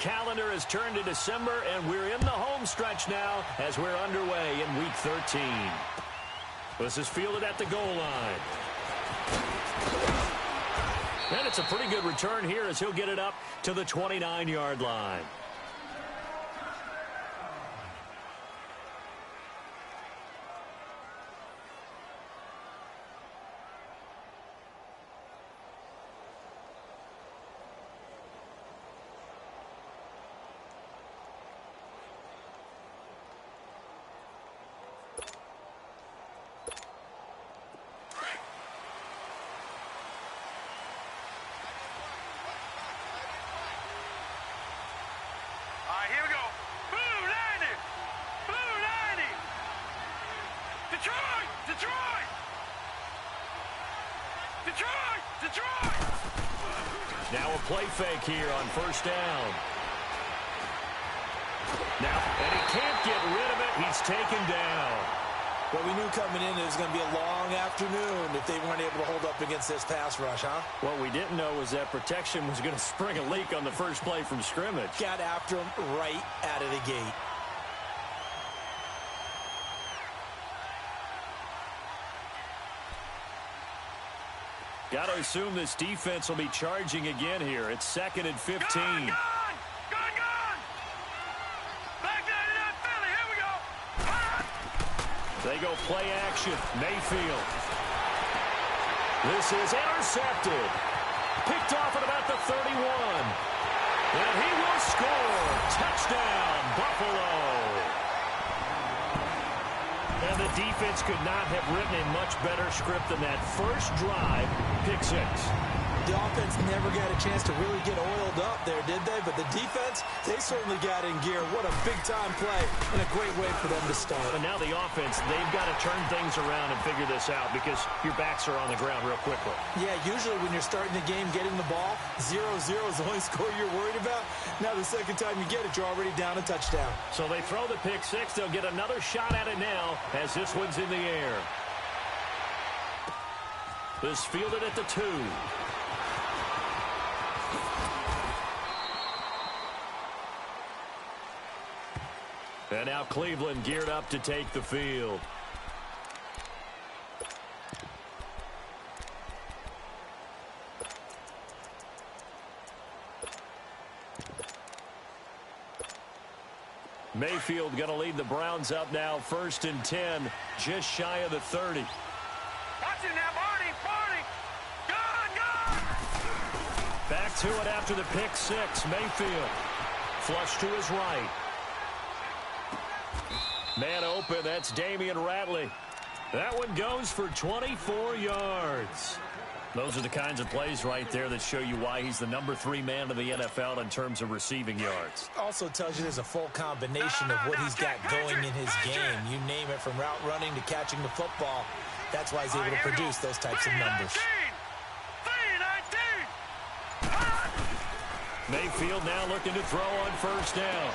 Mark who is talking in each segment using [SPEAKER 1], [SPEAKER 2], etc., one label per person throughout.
[SPEAKER 1] calendar has turned to December, and we're in the home stretch now as we're underway in Week 13. This is fielded at the goal line. And it's a pretty good return here as he'll get it up to the 29-yard line.
[SPEAKER 2] Here we go. Blue 90. Blue 90. Detroit. Detroit. Detroit. Detroit.
[SPEAKER 1] Now a play fake here on first down. Now, and he can't get rid of it. He's taken down.
[SPEAKER 3] Well, we knew coming in it was going to be a long afternoon if they weren't able to hold up against this pass rush, huh?
[SPEAKER 1] What we didn't know was that protection was going to spring a leak on the first play from scrimmage.
[SPEAKER 3] Got after him right out of the gate.
[SPEAKER 1] Got to assume this defense will be charging again here. It's 2nd and 15.
[SPEAKER 2] Gone. Back down to that Philly. Here we go.
[SPEAKER 1] They go play action. Mayfield. This is intercepted. Picked off at about the 31. And he will score. Touchdown, Buffalo. And the defense could not have written a much better script than that first drive, pick 6.
[SPEAKER 3] The offense never got a chance to really get oiled up there, did they? But the defense, they certainly got in gear. What a big-time play and a great way for them to start.
[SPEAKER 1] But now the offense, they've got to turn things around and figure this out because your backs are on the ground real quickly.
[SPEAKER 3] Yeah, usually when you're starting the game, getting the ball, 0-0 is the only score you're worried about. Now the second time you get it, you're already down a touchdown.
[SPEAKER 1] So they throw the pick 6. They'll get another shot at it now as this one's in the air. This fielded at the 2. And now Cleveland geared up to take the field. Mayfield going to lead the Browns up now, 1st and 10, just shy of the 30.
[SPEAKER 2] Watch it now, Barney. Gone.
[SPEAKER 1] Back to it after the pick 6. Mayfield. Flush to his right. Man open, that's Damian Ratley. That one goes for 24 yards. Those are the kinds of plays right there that show you why he's the number 3 man of the NFL in terms of receiving yards.
[SPEAKER 3] Also tells you there's a full combination of what he's got going in his game. You name it, from route running to catching the football. That's why he's able to produce those types of numbers.
[SPEAKER 2] 3-19.
[SPEAKER 1] Mayfield now looking to throw on first down.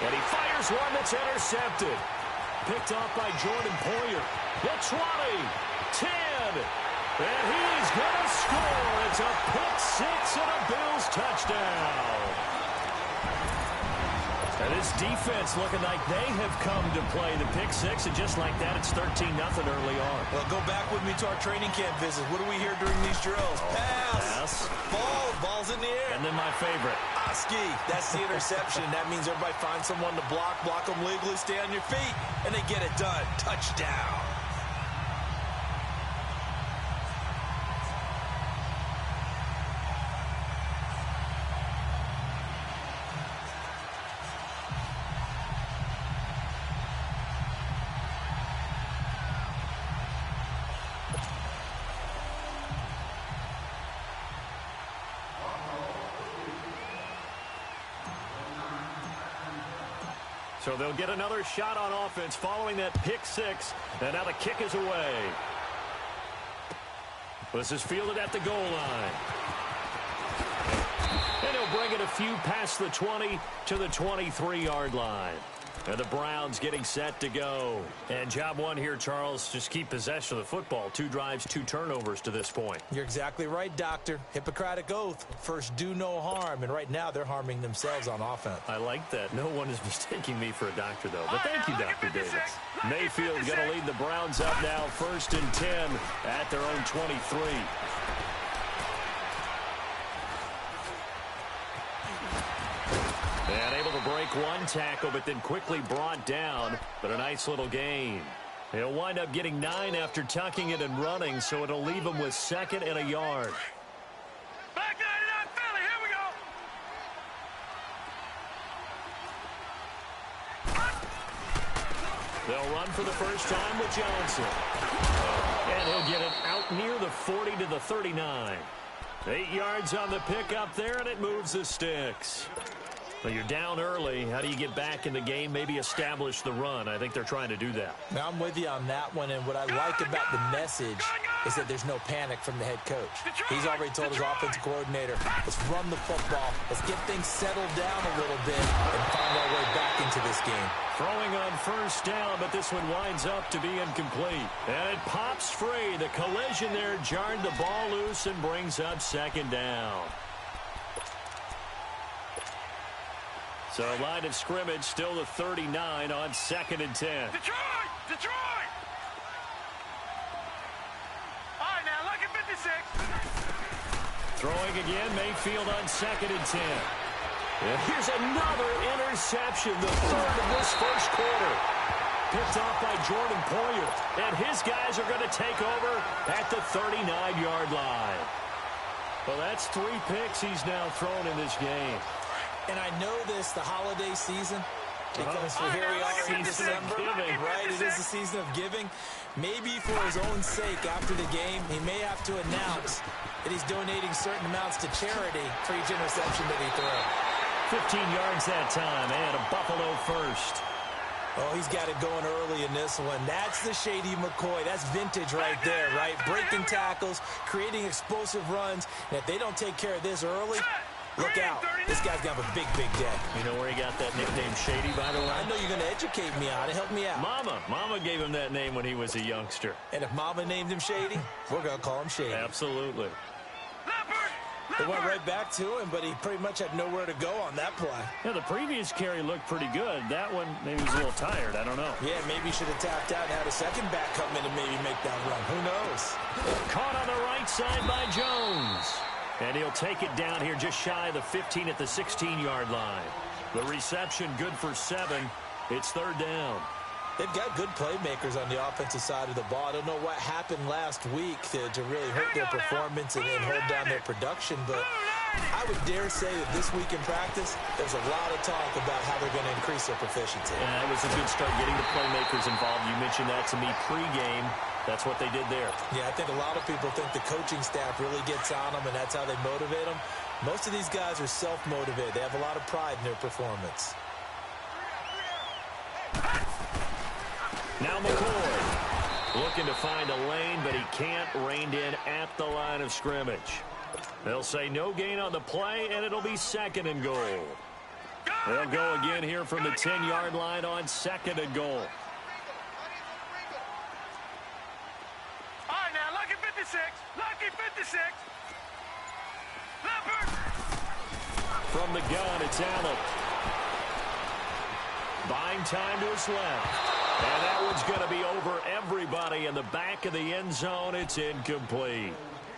[SPEAKER 1] And he fires one that's intercepted. Picked off by Jordan Poyer. The 20, 10, and he's going to score. It's a pick 6 and a Bills touchdown. And this defense looking like they have come to play the pick 6, and just like that, it's 13-0 early on.
[SPEAKER 3] Well, go back with me to our training camp visit. What do we hear during these drills? Pass. Ball's in the air.
[SPEAKER 1] And then my favorite.
[SPEAKER 3] Oski, that's the interception. That means everybody finds someone to block them legally, stay on your feet, and they get it done. Touchdown.
[SPEAKER 1] So they'll get another shot on offense following that pick 6. And now the kick is away. This is fielded at the goal line. And he'll bring it a few past the 20 to the 23-yard line. And the Browns getting set to go. And job one here, Charles, just keep possession of the football. 2 drives, 2 turnovers to this point.
[SPEAKER 3] You're exactly right, Doctor. Hippocratic oath. First, do no harm. And right now, they're harming themselves on offense.
[SPEAKER 1] I like that. No one is mistaking me for a doctor, though. But thank you, Dr. Davis. Mayfield going to lead the Browns up now, 1st and 10 at their own 23. And able to break one tackle, but then quickly brought down. But a nice little gain. He'll wind up getting 9 after tucking it and running, so it'll leave him with 2nd and a yard.
[SPEAKER 2] Back 99 Philly, here we go.
[SPEAKER 1] They'll run for the first time with Johnson. And he'll get it out near the 40 to the 39. 8 yards on the pickup there, and it moves the sticks. Well, you're down early. How do you get back in the game? Maybe establish the run. I think they're trying to do that.
[SPEAKER 3] Now, I'm with you on that one, and what I like about the message is that there's no panic from the head coach. He's already told his offensive coordinator, let's run the football, let's get things settled down a little bit and find our way back into this game.
[SPEAKER 1] Throwing on first down, but this one winds up to be incomplete. And it pops free. The collision there jarred the ball loose and brings up 2nd down. So line of scrimmage still the 39 on 2nd and 10.
[SPEAKER 2] Detroit! Detroit! All right, now, look at 56.
[SPEAKER 1] Throwing again, Mayfield on 2nd and 10. And here's another interception, the 3rd of this first quarter. Picked off by Jordan Poyer. And his guys are going to take over at the 39-yard line. Well, that's 3 picks he's now thrown in this game.
[SPEAKER 3] And I know this, the holiday season, because here we are in December, right? It is the season of giving. Maybe for his own sake, after the game, he may have to announce that he's donating certain amounts to charity for each interception that he throws.
[SPEAKER 1] 15 yards that time, and a Buffalo first.
[SPEAKER 3] Oh, he's got it going early in this one. That's the Shady McCoy. That's vintage right there, right? Breaking tackles, creating explosive runs. And if they don't take care of this early, look out. This guy's going to have a big, big day.
[SPEAKER 1] You know where he got that nickname Shady, by the way?
[SPEAKER 3] I know you're going to educate me on it. Help me out.
[SPEAKER 1] Mama gave him that name when he was a youngster.
[SPEAKER 3] And if Mama named him Shady, we're going to call him Shady.
[SPEAKER 1] Absolutely.
[SPEAKER 3] They went right back to him, but he pretty much had nowhere to go on that play.
[SPEAKER 1] Yeah, the previous carry looked pretty good. That one, maybe he was a little tired. I don't know.
[SPEAKER 3] Yeah, maybe he should have tapped out and had a second back come in and maybe make that run. Who knows?
[SPEAKER 1] Caught on the right side by Jones. And he'll take it down here just shy of the 15 at the 16-yard line. The reception good for 7. It's 3rd down.
[SPEAKER 3] They've got good playmakers on the offensive side of the ball. I don't know what happened last week to really hurt their performance and hold down their production, but I would dare say that this week in practice, there's a lot of talk about how they're going to increase their proficiency.
[SPEAKER 1] And that was a good start getting the playmakers involved. You mentioned that to me pregame. That's what they did there.
[SPEAKER 3] Yeah, I think a lot of people think the coaching staff really gets on them, and that's how they motivate them. Most of these guys are self-motivated. They have a lot of pride in their performance.
[SPEAKER 1] Now McCoy looking to find a lane, but he can't. Reined in at the line of scrimmage. They'll say no gain on the play, and it'll be 2nd and goal. They'll go again here from the 10-yard line on 2nd and goal.
[SPEAKER 2] All right, now, lucky 56. Lucky 56. Leopard.
[SPEAKER 1] From the gun, it's Allen. Buying time to his left. And that one's going to be over everybody in the back of the end zone. It's incomplete.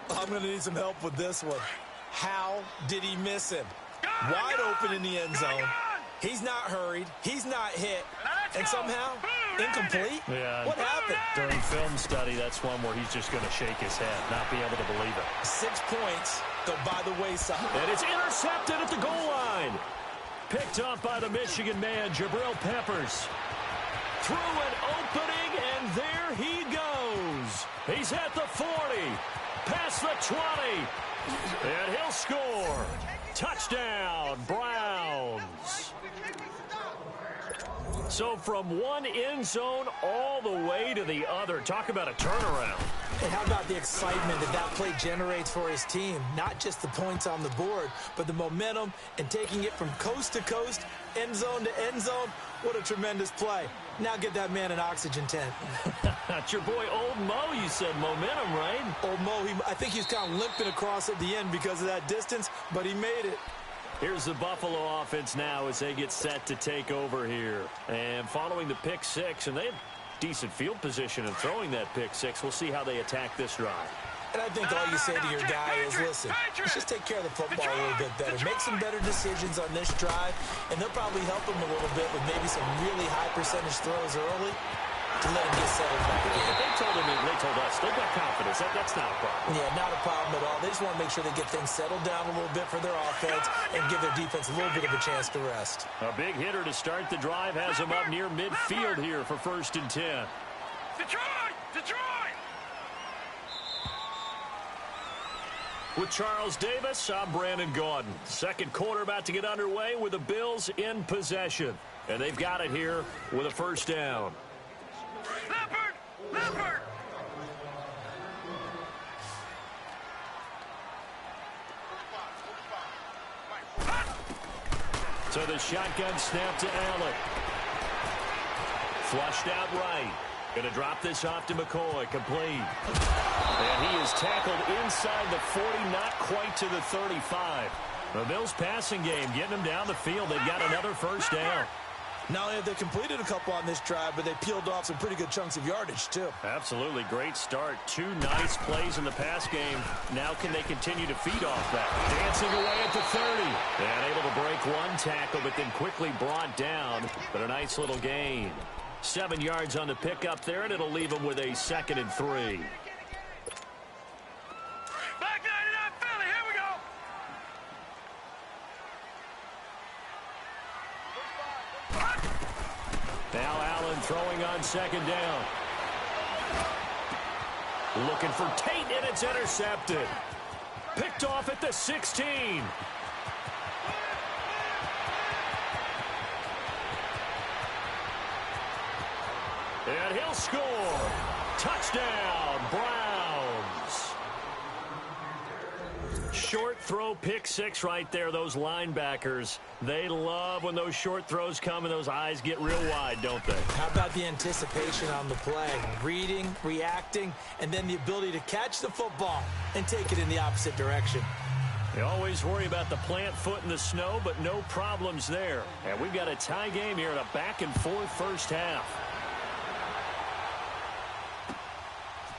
[SPEAKER 3] I'm going to need some help with this one. How did he miss him? Wide open in the end zone. He's not hurried. He's not hit. And somehow, incomplete?
[SPEAKER 1] Yeah.
[SPEAKER 3] What happened?
[SPEAKER 1] During film study, that's one where he's just going to shake his head, not be able to believe it.
[SPEAKER 3] 6 points go by the wayside.
[SPEAKER 1] And it's intercepted at the goal line. Picked off by the Michigan man, Jabril Peppers. Through an opening, and there he goes. He's at the 40, past the 20, and he'll score. Touchdown, Browns. So from one end zone all the way to the other. Talk about a turnaround.
[SPEAKER 3] And how about the excitement that play generates for his team? Not just the points on the board, but the momentum and taking it from coast to coast, end zone to end zone. What a tremendous play. Now get that man an oxygen tent.
[SPEAKER 1] That's your boy Old Mo, you said. Momentum, right?
[SPEAKER 3] Old Mo, I think he's kind of limping across at the end because of that distance, but he made it.
[SPEAKER 1] Here's the Buffalo offense now as they get set to take over here. And following the pick six, and they have decent field position in throwing that pick six. We'll see how they attack this drive.
[SPEAKER 3] And I think all you say to your guy is, listen, let's just take care of the football a little bit better. Make some better decisions on this drive, and they'll probably help him a little bit with maybe some really high percentage throws early to let him get settled back in.
[SPEAKER 1] They told us, they've got confidence. That's not a problem.
[SPEAKER 3] Yeah, not a problem at all. They just want to make sure they get things settled down a little bit for their offense and give their defense a little bit of a chance to rest.
[SPEAKER 1] A big hitter to start the drive has him up near midfield here for 1st and 10.
[SPEAKER 2] Detroit! Detroit!
[SPEAKER 1] With Charles Davis, I'm Brandon Gaudin. Second quarter about to get underway with the Bills in possession. And they've got it here with a 1st down.
[SPEAKER 2] Leopard! Leopard!
[SPEAKER 1] So the shotgun snap to Allen. Flushed out right. Going to drop this off to McCoy. Complete. And he is tackled inside the 40, not quite to the 35. The Bills passing game getting them down the field. They've got another 1st down.
[SPEAKER 3] Not only have they completed a couple on this drive, but they peeled off some pretty good chunks of yardage, too.
[SPEAKER 1] Absolutely. Great start. 2 nice plays in the pass game. Now can they continue to feed off that? Dancing away at the 30. And able to break one tackle, but then quickly brought down. But a nice little gain. 7 yards on the pickup there, and it'll leave them with a 2nd and 3.
[SPEAKER 2] Back 99 Philly, here we go!
[SPEAKER 1] Now Allen throwing on 2nd down. Looking for Tate, and it's intercepted. Picked off at the 16. And he'll score. Touchdown, Browns. Short throw, pick six right there. Those linebackers, they love when those short throws come and those eyes get real wide, don't they?
[SPEAKER 3] How about the anticipation on the play? Reading, reacting, and then the ability to catch the football and take it in the opposite direction.
[SPEAKER 1] You always worry about the plant foot in the snow, but no problems there. And we've got a tie game here in a back-and-forth 1st half.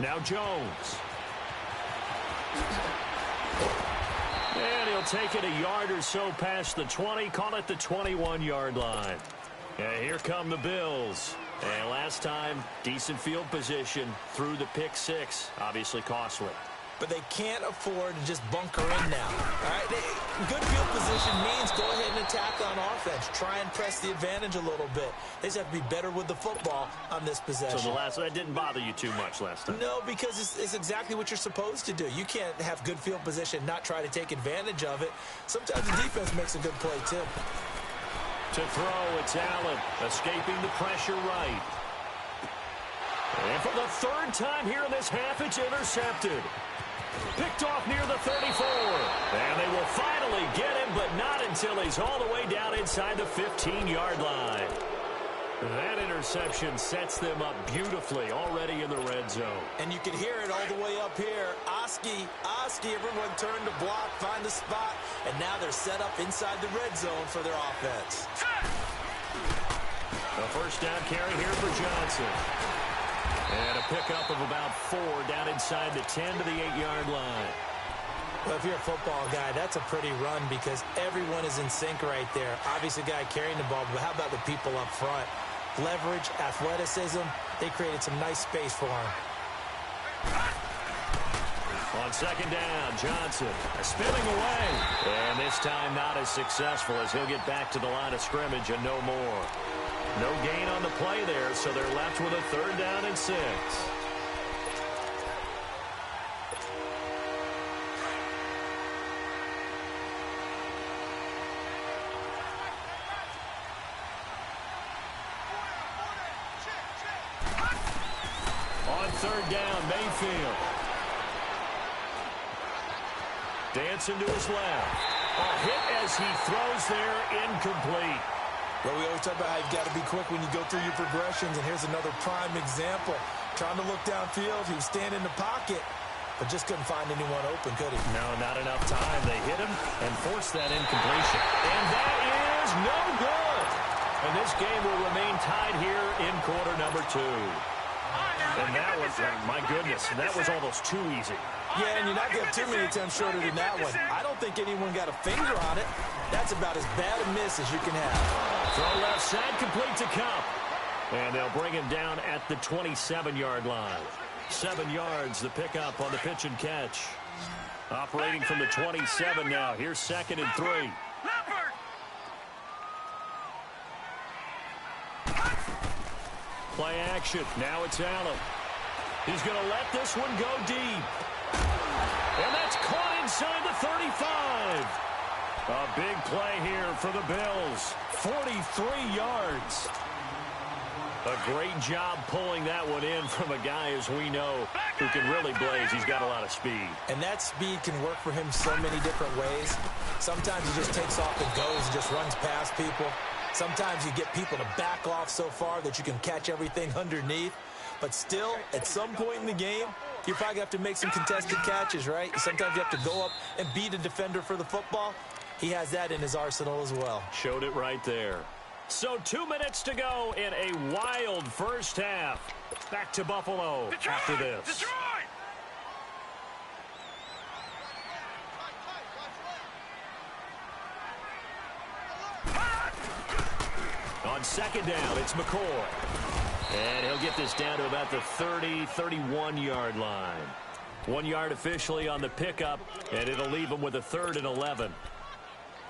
[SPEAKER 1] Now Jones. And he'll take it a yard or so past the 20, call it the 21-yard line. And here come the Bills. And last time, decent field position through the pick six. Obviously costly.
[SPEAKER 3] But they can't afford to just bunker in now. All right? Good field position means go ahead and attack on offense. Try and press the advantage a little bit. They just have to be better with the football on this possession.
[SPEAKER 1] So that didn't bother you too much last time?
[SPEAKER 3] No, because it's exactly what you're supposed to do. You can't have good field position, not try to take advantage of it. Sometimes the defense makes a good play, too.
[SPEAKER 1] To throw, it's Allen, escaping the pressure right. And for the 3rd time here in this half, it's intercepted. Picked off near the 34. And they will finally get him, but not until he's all the way down inside the 15-yard line. That interception sets them up beautifully already in the red zone.
[SPEAKER 3] And you can hear it all the way up here. Oski, everyone turned to block, find the spot, and now they're set up inside the red zone for their offense.
[SPEAKER 1] A 1st down carry here for Johnson. And a pickup of about 4 down inside the 10 to the 8-yard line.
[SPEAKER 3] Well, if you're a football guy, that's a pretty run because everyone is in sync right there. Obviously, the guy carrying the ball, but how about the people up front? Leverage, athleticism, they created some nice space for him.
[SPEAKER 1] On 2nd down, Johnson spinning away. And this time not as successful as he'll get back to the line of scrimmage and no more. No gain on the play there, so they're left with a 3rd down and 6. third down, Mayfield. Dancing to his left. A hit as he throws there, incomplete.
[SPEAKER 3] Well, we always talk about how you've got to be quick when you go through your progressions, and here's another prime example. Trying to look downfield, he was standing in the pocket, but just couldn't find anyone open, could he?
[SPEAKER 1] No, not enough time. They hit him and forced that incompletion. And that is no good. And this game will remain tied here in quarter number 2. And that was, my goodness, that was almost too easy.
[SPEAKER 3] Yeah, and you're not going to have too many attempts shorter than that one. I don't think anyone got a finger on it. That's about as bad a miss as you can have.
[SPEAKER 1] Throw left side, complete to Cup. And they'll bring him down at the 27-yard line. 7 yards, the pickup on the pitch and catch. Operating from the 27 now. Here's 2nd and 3. Play action. Now it's Allen. He's going to let this one go deep. And that's caught inside the 35. A big play here for the Bills. 43 yards. A great job pulling that one in from a guy, as we know, who can really blaze. He's got a lot of speed.
[SPEAKER 3] And that speed can work for him so many different ways. Sometimes he just takes off and goes and just runs past people. Sometimes you get people to back off so far that you can catch everything underneath. But still, at some point in the game, you probably have to make some contested catches, right? Sometimes you have to go up and beat a defender for the football. He has that in his arsenal as well.
[SPEAKER 1] Showed it right there. So 2 minutes to go in a wild first half. Back to Buffalo after this.
[SPEAKER 2] Detroit!
[SPEAKER 1] On 2nd down, it's McCoy. And he'll get this down to about the 30, 31-yard line. 1 yard officially on the pickup, and it'll leave him with a 3rd and 11.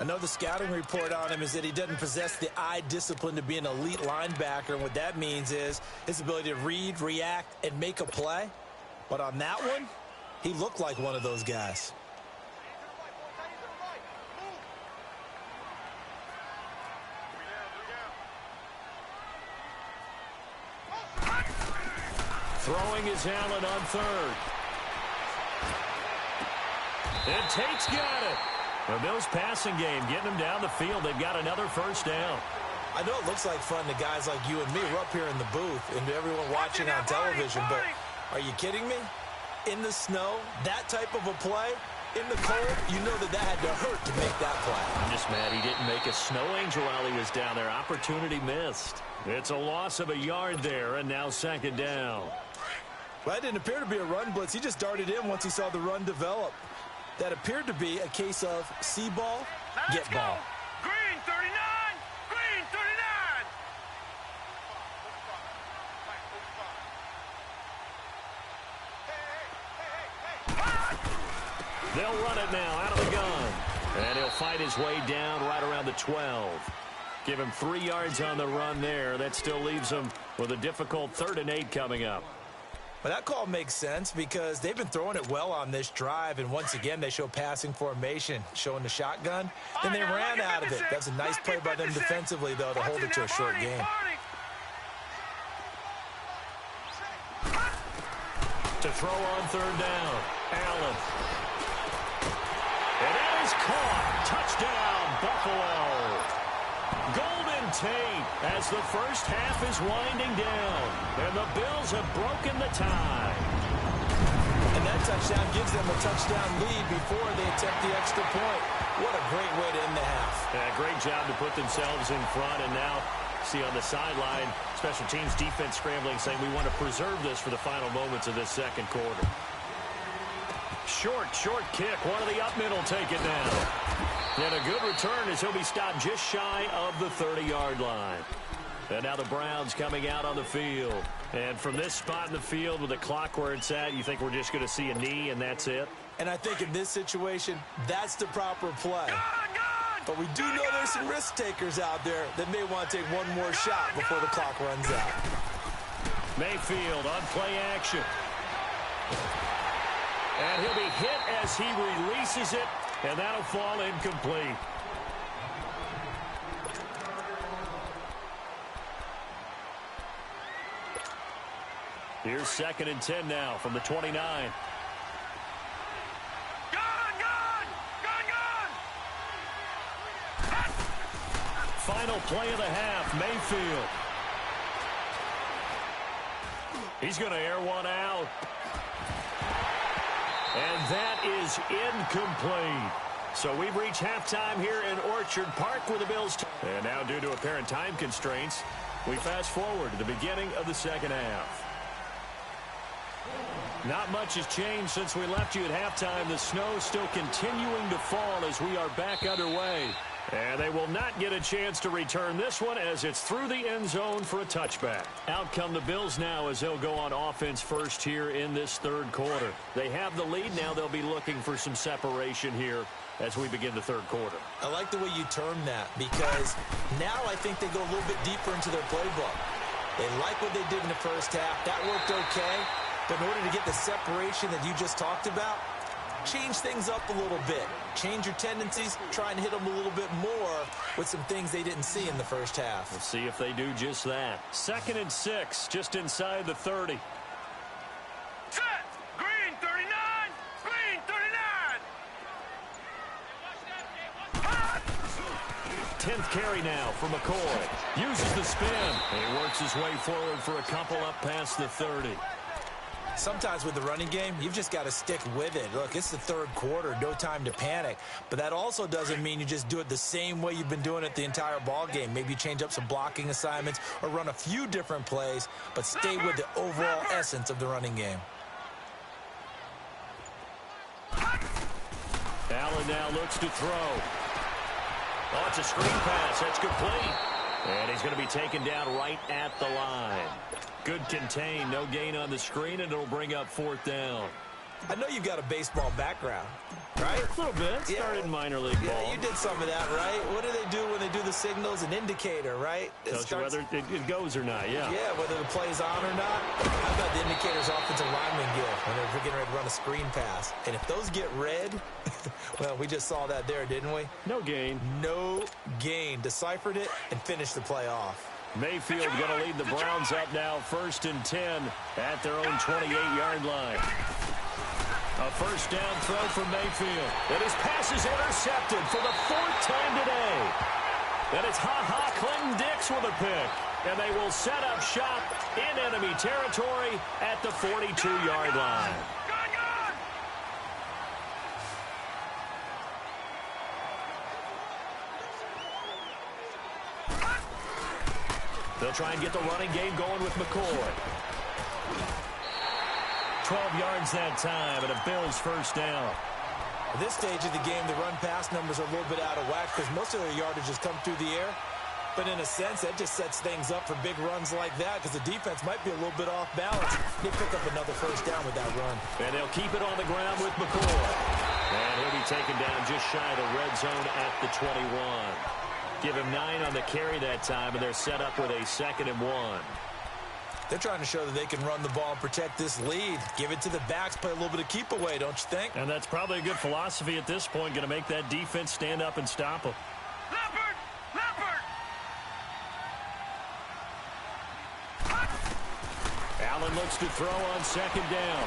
[SPEAKER 3] I know the scouting report on him is that he doesn't possess the eye discipline to be an elite linebacker. And what that means is his ability to read, react, and make a play. But on that one, he looked like one of those guys.
[SPEAKER 1] Throwing is Allen on 3rd. And Tate's got it. The Bills passing game, getting them down the field. They've got another first down.
[SPEAKER 3] I know it looks like fun to guys like you and me. We're up here in the booth and everyone watching on television, but are you kidding me? In the snow, that type of a play, in the cold, you know that had to hurt to make that play.
[SPEAKER 1] I'm just mad he didn't make a snow angel while he was down there. Opportunity missed. It's a loss of a yard there, and now 2nd down.
[SPEAKER 3] Well, that didn't appear to be a run blitz. He just darted in once he saw the run develop. That appeared to be a case of see ball, get ball.
[SPEAKER 2] Green 39! Green 39!
[SPEAKER 1] They'll run it now out of the gun. And he'll fight his way down right around the 12. Give him 3 yards on the run there. That still leaves him with a difficult 3rd and 8 coming up.
[SPEAKER 3] But that call makes sense because they've been throwing it well on this drive, and once again they show passing formation, showing the shotgun. Then they ran out of it. That's a nice play by them defensively, though, to hold it to a short game.
[SPEAKER 1] To throw on 3rd down, Allen. And that is caught. Touchdown, Buffalo. Golden Tate as the first half is winding down. And the Bills have broken the tie.
[SPEAKER 3] And that touchdown gives them a touchdown lead before they attempt the extra point. What a great way to end the half.
[SPEAKER 1] Yeah, great job to put themselves in front. And now, see on the sideline, special teams defense scrambling, saying we want to preserve this for the final moments of this 2nd quarter. Short kick. One of the up middle take it down. And a good return as he'll be stopped just shy of the 30-yard line. And now the Browns coming out on the field. And from this spot in the field with the clock where it's at, you think we're just going to see a knee and that's it?
[SPEAKER 3] And I think in this situation, that's the proper play. But we do know there's some risk takers out there that may want to take one more shot before the clock runs out.
[SPEAKER 1] Mayfield on play action. And he'll be hit as he releases it. And that'll fall incomplete. Here's 2nd and 10 now from the 29.
[SPEAKER 2] Gone!
[SPEAKER 1] Final play of the half, Mayfield. He's going to air one out. And that is incomplete. So we've reached halftime here in Orchard Park with the Bills. And now due to apparent time constraints, we fast forward to the beginning of the second half. Not much has changed since we left you at halftime. The snow still continuing to fall as we are back underway. And they will not get a chance to return this one as it's through the end zone for a touchback. Out come the Bills now as they'll go on offense first here in this third quarter. They have the lead now. They'll be looking for some separation here as we begin the third quarter.
[SPEAKER 3] I like the way you term that because now I think they go a little bit deeper into their playbook. They like what they did in the first half. That worked okay. But in order to get the separation that you just talked about, change things up a little bit. Change your tendencies, try and hit them a little bit more with some things they didn't see in the first half.
[SPEAKER 1] We'll see if they do just that. 2nd and 6, just inside the 30.
[SPEAKER 2] Set! Green 39! Green 39!
[SPEAKER 1] 10th carry now for McCoy. Uses the spin. And he works his way forward for a couple up past the 30.
[SPEAKER 3] Sometimes with the running game, you've just got to stick with it. Look, it's the third quarter, no time to panic. But that also doesn't mean you just do it the same way you've been doing it the entire ball game. Maybe you change up some blocking assignments or run a few different plays, but stay with the overall essence of the running game.
[SPEAKER 1] Allen now looks to throw. Oh, it's a screen pass. That's complete. And he's going to be taken down right at the line. Good contain, no gain on the screen, and it'll bring up 4th down.
[SPEAKER 3] I know you've got a baseball background, right?
[SPEAKER 1] A little bit. Started in minor league ball.
[SPEAKER 3] Yeah, you did some of that, right? What do they do when they do the signals? An indicator, right?
[SPEAKER 1] Tells you whether it goes or not, yeah.
[SPEAKER 3] Yeah, whether the play's on or not. How about the indicators offensive linemen give when they're getting ready to run a screen pass? And if those get red, well, we just saw that there, didn't we?
[SPEAKER 1] No gain.
[SPEAKER 3] No gain. Deciphered it and finished the play off.
[SPEAKER 1] Mayfield going to lead the Browns up now, 1st and 10 at their own 28-yard line. A first down throw for Mayfield. And his pass is intercepted for the 4th time today. And it's Clinton Dix with a pick. And they will set up shop in enemy territory at the 42-yard line. They'll try and get the running game going with McCoy. 12 yards that time, and a Bills first down.
[SPEAKER 3] At this stage of the game, the run-pass numbers are a little bit out of whack because most of their yardage has come through the air. But in a sense, that just sets things up for big runs like that because the defense might be a little bit off balance. They pick up another first down with that run.
[SPEAKER 1] And they'll keep it on the ground with McCoy. And he'll be taken down just shy of the red zone at the 21. Give him 9 on the carry that time, and they're set up with a 2nd and 1.
[SPEAKER 3] They're trying to show that they can run the ball and protect this lead. Give it to the backs, play a little bit of keep away, don't you think?
[SPEAKER 1] And that's probably a good philosophy at this point, going to make that defense stand up and stop them.
[SPEAKER 2] Leopard!
[SPEAKER 1] Allen looks to throw on 2nd down.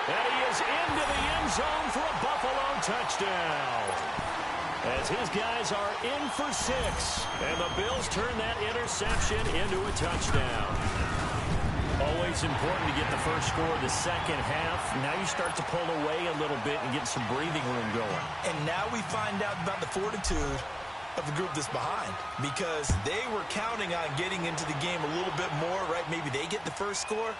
[SPEAKER 1] And he is into the end zone for a Buffalo touchdown. As his guys are in for 6. And the Bills turn that interception into a touchdown. Always important to get the first score of the second half. Now you start to pull away a little bit and get some breathing room going.
[SPEAKER 3] And now we find out about the fortitude of the group that's behind because they were counting on getting into the game a little bit more, right? Maybe they get the first score.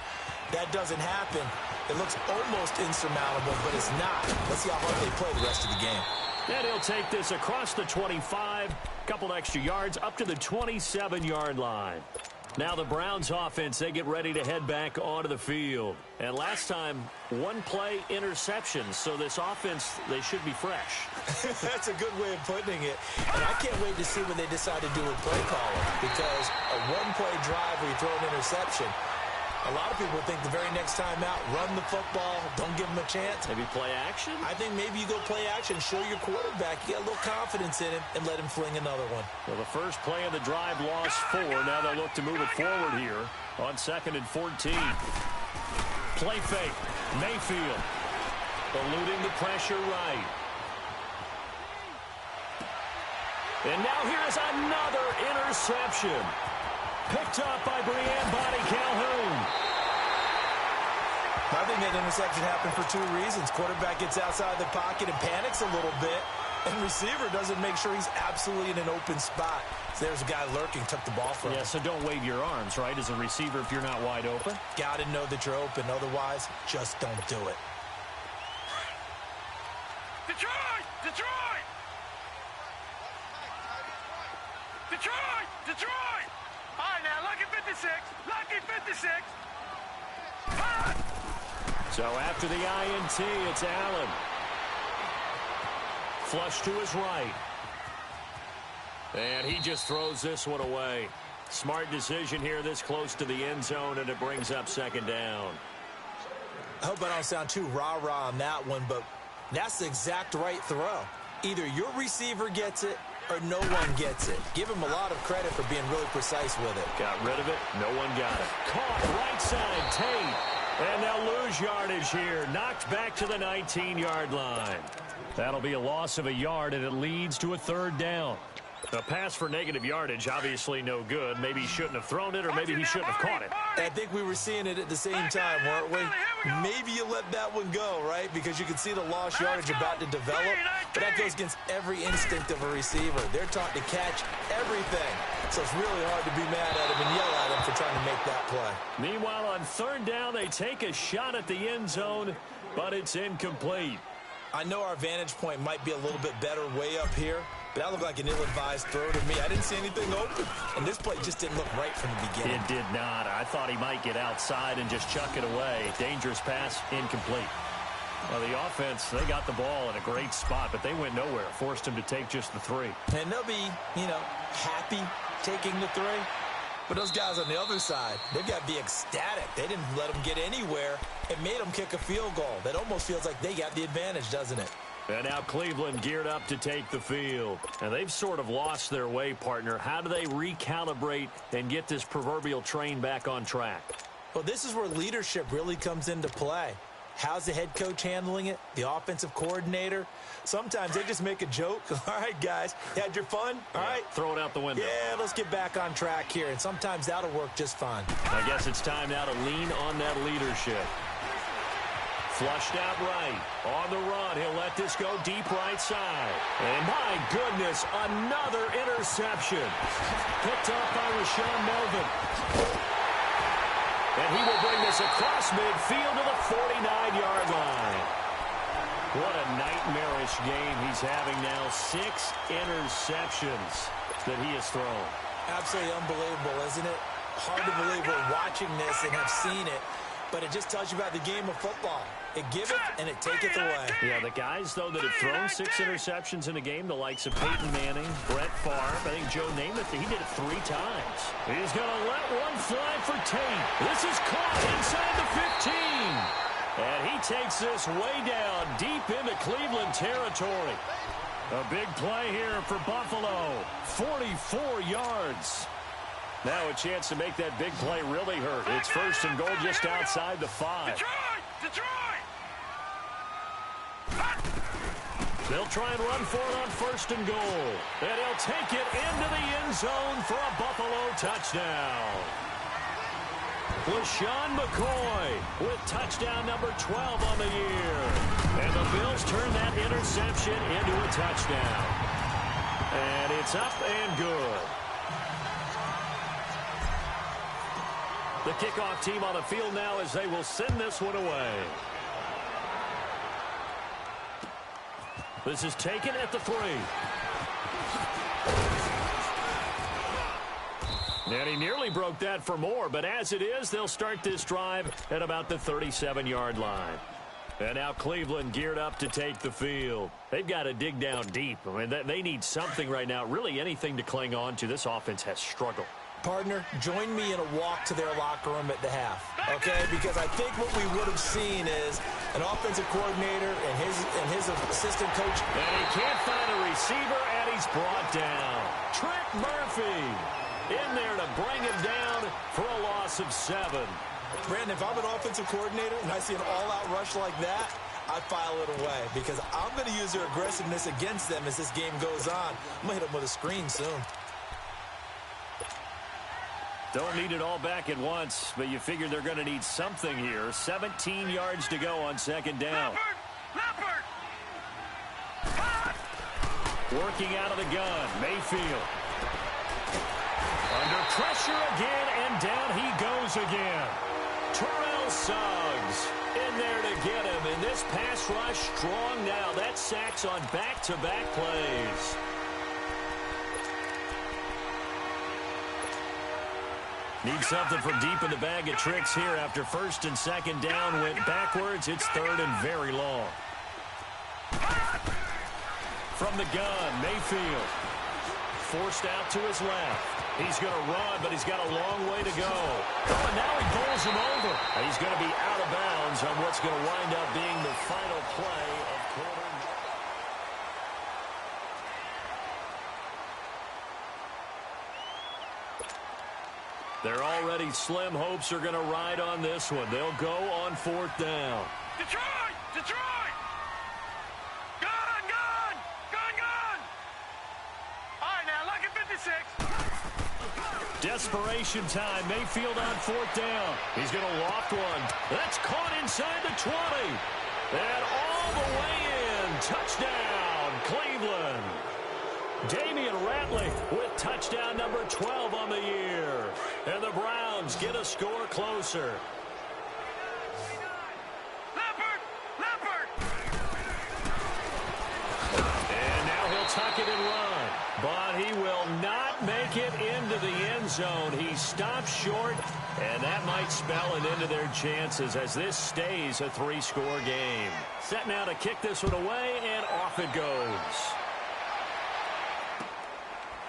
[SPEAKER 3] That doesn't happen. It looks almost insurmountable, but it's not. Let's see how hard they play the rest of the game.
[SPEAKER 1] And he'll take this across the 25, couple extra yards, up to the 27-yard line. Now the Browns offense, they get ready to head back onto the field. And last time, 1-play interception, so this offense, they should be fresh.
[SPEAKER 3] That's a good way of putting it. And I can't wait to see what they decide to do with play calling because a 1-play drive where you throw an interception, A lot of people think the very next time out, run the football, don't give him a chance.
[SPEAKER 1] Maybe play action?
[SPEAKER 3] I think maybe you go play action, show your quarterback you got a little confidence in him, and let him fling another one.
[SPEAKER 1] Well, the first play of the drive lost 4. Now they'll look to move it forward here on 2nd and 14. Play fake. Mayfield eluding the pressure right. And now here's another interception. Picked up by Brianne Bonnie Calhoun.
[SPEAKER 3] I think that interception happened for 2 reasons. Quarterback gets outside the pocket and panics a little bit, and receiver doesn't make sure he's absolutely in an open spot. So there's a guy lurking, took the ball from him.
[SPEAKER 1] Yeah, so don't wave your arms, right, as a receiver if you're not wide open.
[SPEAKER 3] Got to know that you're open. Otherwise, just don't do it.
[SPEAKER 2] Detroit! Detroit! Detroit! Detroit! All right, now, lucky 56. Lucky 56. Hot!
[SPEAKER 1] So after the INT, it's Allen. Flush to his right. And he just throws this one away. Smart decision here this close to the end zone, and it brings up 2nd down.
[SPEAKER 3] I hope I don't sound too rah-rah on that one, but that's the exact right throw. Either your receiver gets it or no one gets it. Give him a lot of credit for being really precise with it.
[SPEAKER 1] Got rid of it. No one got it. Caught right side, Tate. And they'll lose yardage here. Knocked back to the 19-yard line. That'll be a loss of a yard, and it leads to a 3rd down. A pass for negative yardage, obviously no good. Maybe he shouldn't have thrown it, or maybe he shouldn't have caught it.
[SPEAKER 3] I think we were seeing it at the same time, weren't we? Maybe you let that one go, right? Because you can see the lost yardage about to develop. But that goes against every instinct of a receiver. They're taught to catch everything. So it's really hard to be mad at him and yell at him for trying to make that play.
[SPEAKER 1] Meanwhile, on 3rd down, they take a shot at the end zone, but it's incomplete.
[SPEAKER 3] I know our vantage point might be a little bit better way up here, but that looked like an ill-advised throw to me. I didn't see anything open, and this play just didn't look right from the beginning.
[SPEAKER 1] It did not. I thought he might get outside and just chuck it away. Dangerous pass, incomplete. Well, the offense, they got the ball in a great spot, but they went nowhere. Forced him to take just the 3.
[SPEAKER 3] And they'll be, happy taking the 3. But those guys on the other side, they've got to be ecstatic. They didn't let them get anywhere and made them kick a field goal. That almost feels like they got the advantage, doesn't it?
[SPEAKER 1] And now Cleveland geared up to take the field. And they've sort of lost their way, partner. How do they recalibrate and get this proverbial train back on track?
[SPEAKER 3] Well, this is where leadership really comes into play. How's the head coach handling it? The offensive coordinator? Sometimes they just make a joke. All right, guys, you had your fun? All right.
[SPEAKER 1] Throw it out the window.
[SPEAKER 3] Yeah, let's get back on track here. And sometimes that'll work just fine.
[SPEAKER 1] I guess it's time now to lean on that leadership. Flushed out right. On the run, he'll let this go deep right side. And my goodness, another interception. Picked up by Rashawn Melvin. And he will bring this across midfield to the 49-yard line. What a nightmarish game he's having now. 6 interceptions that he has thrown.
[SPEAKER 3] Absolutely unbelievable, isn't it? Hard to believe we're watching this and have seen it, but it just tells you about the game of football. It giveth and it taketh away.
[SPEAKER 1] Yeah, the guys, though, that have thrown 6 interceptions in a game, the likes of Peyton Manning, Brett Favre, I think Joe Namath, he did it 3 times. He's going to let one fly for Tate. This is caught inside the 15. And he takes this way down deep into Cleveland territory. A big play here for Buffalo. 44 yards. Now a chance to make that big play really hurt. It's 1st and goal just outside the 5.
[SPEAKER 2] Detroit!
[SPEAKER 1] They'll try and run for it on 1st and goal. And he'll take it into the end zone for a Buffalo touchdown. LaShawn McCoy with touchdown number 12 on the year. And the Bills turn that interception into a touchdown. And it's up and good. The kickoff team on the field now as they will send this one away. This is taken at the 3. And he nearly broke that for more, but as it is, they'll start this drive at about the 37-yard line. And now Cleveland geared up to take the field. They've got to dig down deep. I mean, they need something right now, really anything to cling on to. This offense has struggled.
[SPEAKER 3] Partner, join me in a walk to their locker room at the half, okay? Because I think what we would have seen is an offensive coordinator and his assistant coach.
[SPEAKER 1] And he can't find a receiver, and he's brought down. Trent Murphy in there to bring him down for a loss of 7.
[SPEAKER 3] Brandon, if I'm an offensive coordinator and I see an all-out rush like that, I file it away because I'm going to use their aggressiveness against them as this game goes on. I'm going to hit them with a screen soon.
[SPEAKER 1] Don't need it all back at once, but you figure they're going to need something here. 17 yards to go on second down. Working out of the gun, Mayfield. Under pressure again, and down he goes again. Terrell Suggs in there to get him, and this pass rush strong now. That's sacks on back-to-back plays. Need something from deep in the bag of tricks here after first and second down went backwards. It's third and very long. From the gun, Mayfield. Forced out to his left. He's going to run, but he's got a long way to go. Oh, and now he pulls him over. He's going to be out of bounds on what's going to wind up being the final play of quarter. Their already slim hopes are going to ride on this one. They'll go on fourth down.
[SPEAKER 2] Detroit! Detroit! Gun! Gun! Gun! Gun! All right, now, lucky 56.
[SPEAKER 1] Desperation time. Mayfield on fourth down. He's going to loft one. That's caught inside the 20. And all the way in. Touchdown, Cleveland. Damian Ratley with touchdown number 12 on the year. And the Browns get a score closer.
[SPEAKER 2] Leopard! Leopard!
[SPEAKER 1] And now he'll tuck it and run. But he will not make it into the end zone. He stops short, and that might spell an end to their chances as this stays a 3-score game. Set now to kick this one away, and off it goes.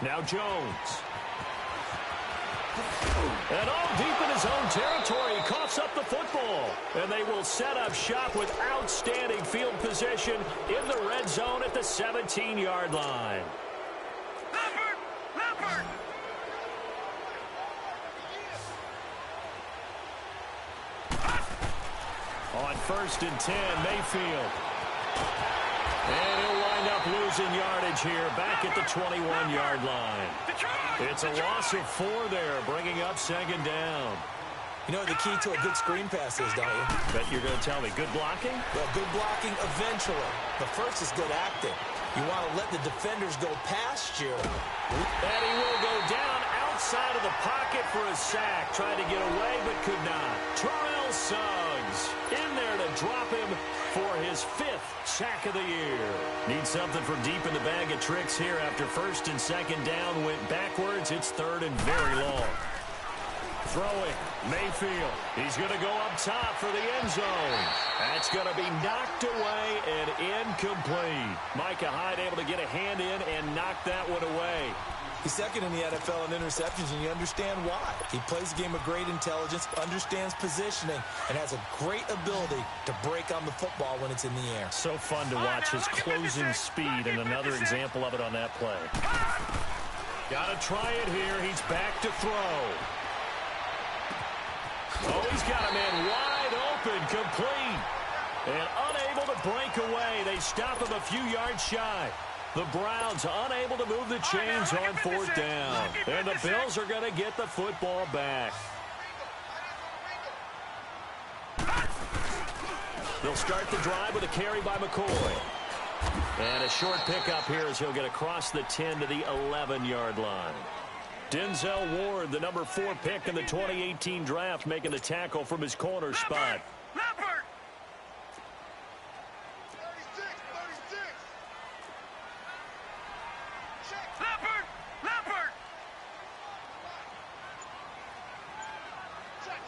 [SPEAKER 1] Now Jones. And all deep in his own territory, he coughs up the football. And they will set up shop with outstanding field position in the red zone at the 17-yard line.
[SPEAKER 2] Leopard! Leopard!
[SPEAKER 1] On first and 10, Mayfield. And he'll wind up losing yardage here back at the 21-yard line. It's a loss of 4 there, bringing up second down.
[SPEAKER 3] You know what the key to a good screen pass is, don't you?
[SPEAKER 1] Bet you're going to tell me. Good blocking?
[SPEAKER 3] Well, good blocking eventually. But first is good acting. You want to let the defenders go past you.
[SPEAKER 1] And he will go down outside of the pocket for a sack. Tried to get away, but could not. Terrell Suggs in there to drop him for his 5th sack of the year. Need something from deep in the bag of tricks here after first and second down went backwards. It's third and very long. Throwing, Mayfield. He's going to go up top for the end zone. That's going to be knocked away and incomplete. Micah Hyde able to get a hand in and knock that one away.
[SPEAKER 3] He's second in the NFL in interceptions, and you understand why. He plays a game of great intelligence, understands positioning, and has a great ability to break on the football when it's in the air.
[SPEAKER 1] So fun to watch his closing speed, and another example of it on that play. Got to try it here. He's back to throw. Oh, he's got a man wide open, complete. And unable to break away. They stop him a few yards shy. The Browns unable to move the chains on fourth down. And the Bills are going to get the football back. They'll start the drive with a carry by McCoy. And a short pickup here as he'll get across the 10 to the 11-yard line. Denzel Ward, the number 4 pick in the 2018 draft, making the tackle from his corner spot.
[SPEAKER 2] Leopard! 36! Leopard! Leopard! Check!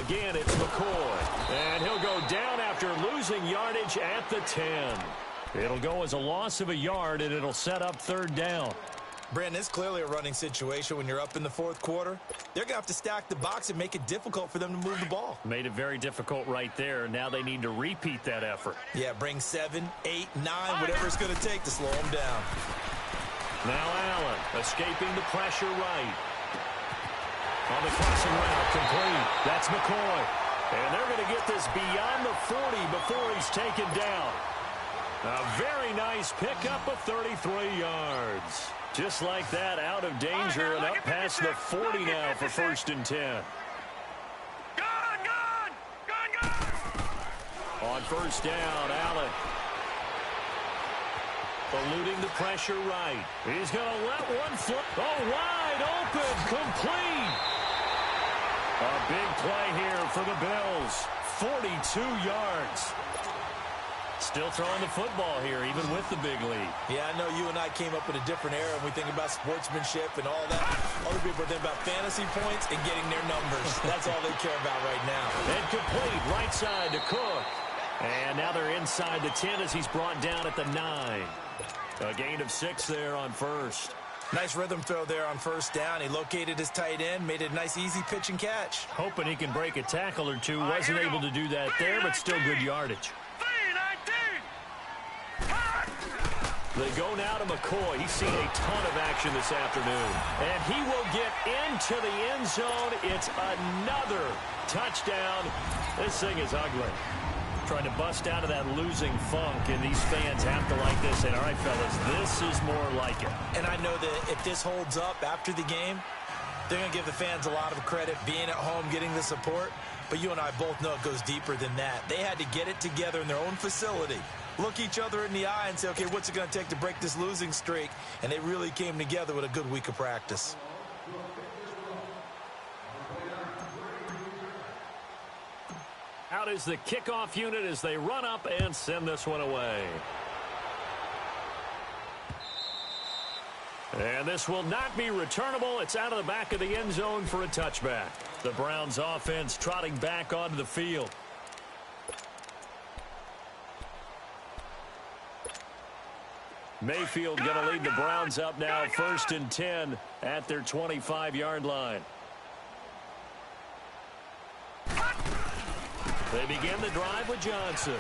[SPEAKER 1] Again, it's McCoy. And he'll go down after losing yardage at the 10. It'll go as a loss of a yard, and it'll set up third down.
[SPEAKER 3] Brandon, it's clearly a running situation when you're up in the fourth quarter. They're going to have to stack the box and make it difficult for them to move the ball.
[SPEAKER 1] Made it very difficult right there. Now they need to repeat that effort.
[SPEAKER 3] Yeah, bring 7, 8, 9, whatever it's going to take to slow them down.
[SPEAKER 1] Now Allen escaping the pressure right. On the crossing route, complete. That's McCoy. And they're going to get this beyond the 40 before he's taken down. A very nice pickup of 33 yards. Just like that, out of danger and up past the 40 now for 1st and 10. On 1st down, Allen. Eluding the pressure right. He's going to let one flip. Oh, wide open, complete. A big play here for the Bills. 42 yards. Still throwing the football here, even with the big lead.
[SPEAKER 3] Yeah, I know you and I came up in a different era when we think about sportsmanship and all that. Other people think about fantasy points and getting their numbers. That's all they care about right now.
[SPEAKER 1] And complete, right side to Cook. And now they're inside the 10 as he's brought down at the 9. A gain of 6 there on 1st.
[SPEAKER 3] Nice rhythm throw there on 1st down. He located his tight end, made it a nice, easy pitch and catch.
[SPEAKER 1] Hoping he can break a tackle or two. Wasn't able to do that there, but still good yardage. They go now to McCoy. He's seen a ton of action this afternoon. And he will get into the end zone. It's another touchdown. This thing is ugly. Trying to bust out of that losing funk, and these fans have to like this. And all right, fellas, this is more like it.
[SPEAKER 3] And I know that if this holds up after the game, they're going to give the fans a lot of credit being at home, getting the support. But you and I both know it goes deeper than that. They had to get it together in their own facility, look each other in the eye and say, okay, what's it going to take to break this losing streak? And they really came together with a good week of practice.
[SPEAKER 1] Out is the kickoff unit as they run up and send this one away. And this will not be returnable. It's out of the back of the end zone for a touchback. The Browns offense trotting back onto the field. Mayfield going to lead the Browns up now, 1st and 10 at their 25-yard line. They begin the drive with Johnson.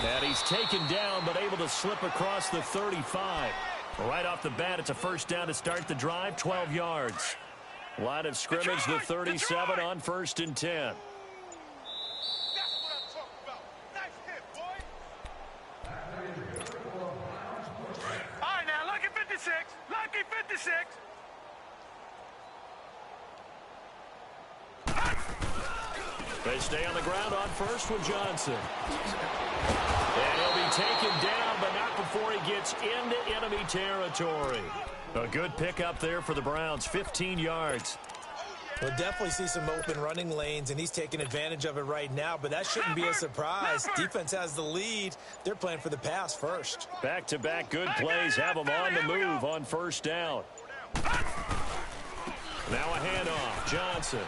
[SPEAKER 1] And he's taken down, but able to slip across the 35. Right off the bat, it's a 1st down to start the drive, 12 yards. Line of scrimmage, the 37 on 1st and 10.
[SPEAKER 2] Lucky 56.
[SPEAKER 1] They stay on the ground on 1st with Johnson. And he'll be taken down, but not before he gets into enemy territory. A good pickup there for the Browns, 15 yards.
[SPEAKER 3] We'll definitely see some open running lanes, and he's taking advantage of it right now, but that shouldn't be a surprise. Defense has the lead. They're playing for the pass first.
[SPEAKER 1] Back-to-back good plays have them on the move on 1st down. Now a handoff, Johnson.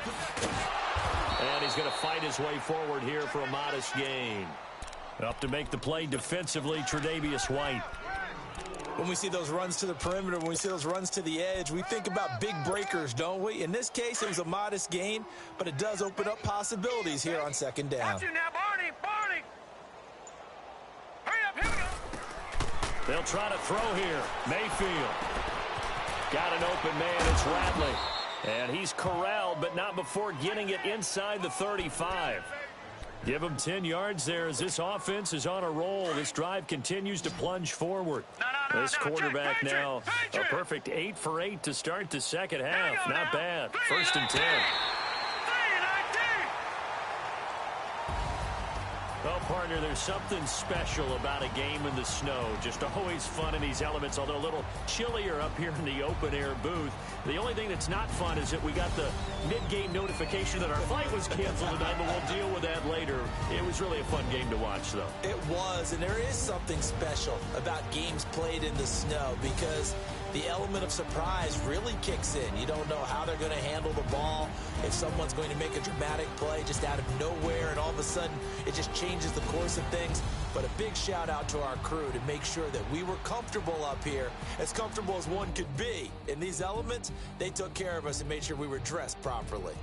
[SPEAKER 1] And he's going to fight his way forward here for a modest gain. Up to make the play defensively, Tre'Davious White.
[SPEAKER 3] When we see those runs to the perimeter, when we see those runs to the edge, we think about big breakers, don't we? In this case, it was a modest gain, but it does open up possibilities here on 2nd down.
[SPEAKER 2] Watch it now, Barney. Hurry up, here we go.
[SPEAKER 1] They'll try to throw here. Mayfield. Got an open man, it's Radley. And he's corralled, but not before getting it inside the 35. Give him 10 yards there as this offense is on a roll. This drive continues to plunge forward. This quarterback now, a perfect 8 for 8 to start the second half. Not bad. 1st and 10. Well, partner, there's something special about a game in the snow. Just always fun in these elements, although a little chillier up here in the open-air booth. The only thing that's not fun is that we got the mid-game notification that our flight was canceled tonight, but we'll deal with that later. It was really a fun game to watch, though.
[SPEAKER 3] It was, and there is something special about games played in the snow because the element of surprise really kicks in. You don't know how they're going to handle the ball, if someone's going to make a dramatic play just out of nowhere, and all of a sudden it just changes the course of things. But a big shout out to our crew to make sure that we were comfortable up here, as comfortable as one could be. In these elements, they took care of us and made sure we were dressed properly.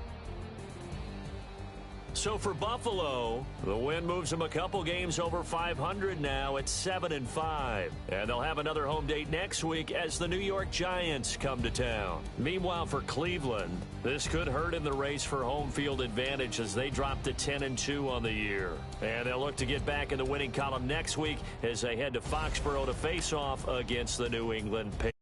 [SPEAKER 1] So for Buffalo, the win moves them a couple games over 500 now at 7-5. And they'll have another home date next week as the New York Giants come to town. Meanwhile, for Cleveland, this could hurt in the race for home field advantage as they drop to 10-2 on the year. And they'll look to get back in the winning column next week as they head to Foxborough to face off against the New England Patriots.